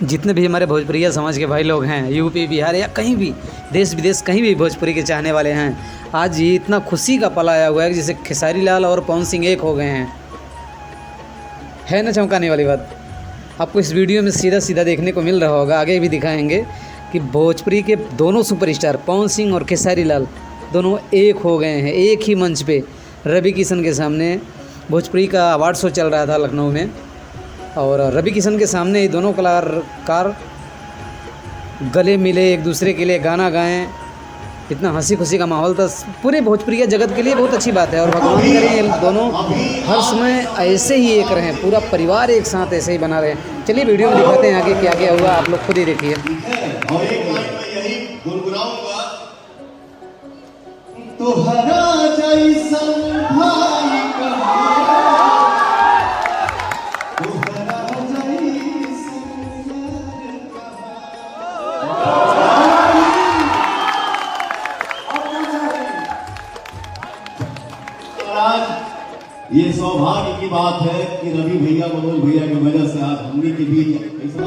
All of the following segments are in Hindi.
जितने भी हमारे भोजपुरिया समाज के भाई लोग हैं, यूपी बिहार या कहीं भी देश विदेश कहीं भी भोजपुरी के चाहने वाले हैं, आज ये इतना खुशी का पल आया हुआ है कि जैसे खेसारी लाल और पवन सिंह एक हो गए हैं। है ना चमकाने वाली बात। आपको इस वीडियो में सीधा सीधा देखने को मिल रहा होगा, आगे भी दिखाएंगे कि भोजपुरी के दोनों सुपरस्टार पवन सिंह और खेसारी लाल दोनों एक हो गए हैं। एक ही मंच पे रवि किशन के सामने भोजपुरी का अवार्ड शो चल रहा था लखनऊ में, और रवि किशन के सामने ये दोनों कलाकार गले मिले, एक दूसरे के लिए गाना गाएं। इतना हंसी खुशी का माहौल था। पूरे भोजपुरी जगत के लिए बहुत अच्छी बात है, और भगवान करें ये दोनों हर समय ऐसे ही एक रहें, पूरा परिवार एक साथ ऐसे ही बना रहे। चलिए वीडियो में दिखाते हैं आगे क्या क्या हुआ, आप लोग खुद ही देखिए। और एक लाइन में यही गुनगुनाऊंगा, तोहरा जैसन भाई ये सौभाग्य की बात है कि रवि भैया मनोज भैया की वजह से आज हमने के भी ऐसा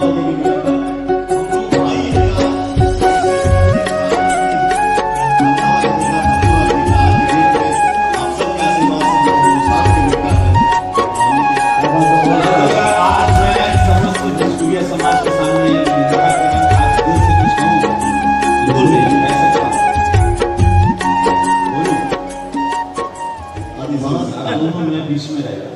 समाज के सामने बीच में रहेगा।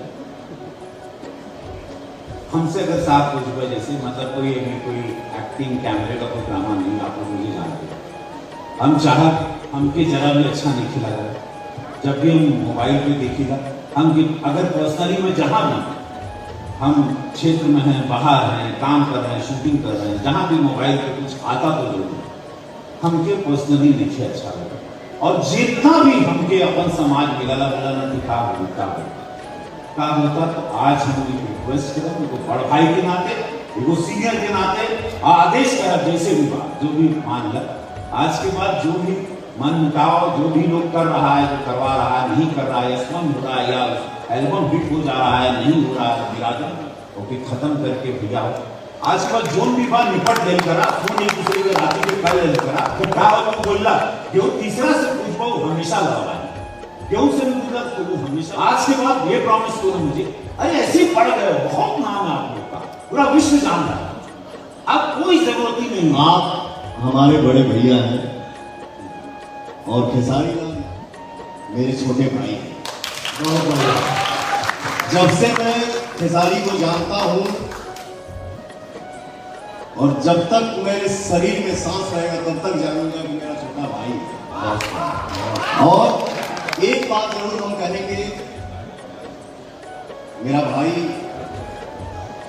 हमसे अगर साथ हो चुका, जैसे मतलब कोई एक्टिंग कैमरे का कोई ड्रामा नहीं, आप लोग मुझे जानते। हम चाह हमके जरा भी अच्छा नहीं खिला रहा। जब भी हम मोबाइल पे देखिएगा, हम अगर पर्सनली में जहाँ भी हम क्षेत्र में हैं, बाहर हैं, काम कर रहे हैं, शूटिंग कर रहे हैं, जहाँ भी मोबाइल पे कुछ आता तो जरूर हमके पर्सनली नहीं अच्छा लगा। और जितना भी हमके अपन समाज मिला दिखा का होता, तो आज हम रिक्वेस्ट करें उनको बड़ भाई के नाते, उनको सीनियर के नाते आदेश कर जैसे भी बात जो भी मान ला, आज के बाद जो भी मन मुटाव जो भी लोग कर रहा है, जो करवा रहा है, नहीं कर रहा है, या स्मन हो रहा है, या एल्बम हिट हो जा रहा है, नहीं हो रहा है, बिरादर वो भी खत्म करके भैया आज के बाद जोन भी बात निपट ले करा, फोन एक दूसरे के राती के कर ले करा, तो क्या बोला क्यों तीसरा से पूछ पाओ हमेशा लगा क्यों से भी पूछा तो हमेशा। आज के बाद ये प्रॉमिस करो मुझे, अरे ऐसे ही पड़ गए, बहुत नाम है आप लोग का, पूरा विश्व जान रहा है, अब कोई जरूरत ही नहीं। आप हमारे बड़े भैया हैं और खेसारी लाल मेरे छोटे भाई हैं। जब से मैं खेसारी को जानता हूं और जब तक मेरे शरीर में सांस रहेगा तब तक जानूंगा कि मेरा छोटा भाई है। और एक बात जरूर हम कहेंगे, मेरा भाई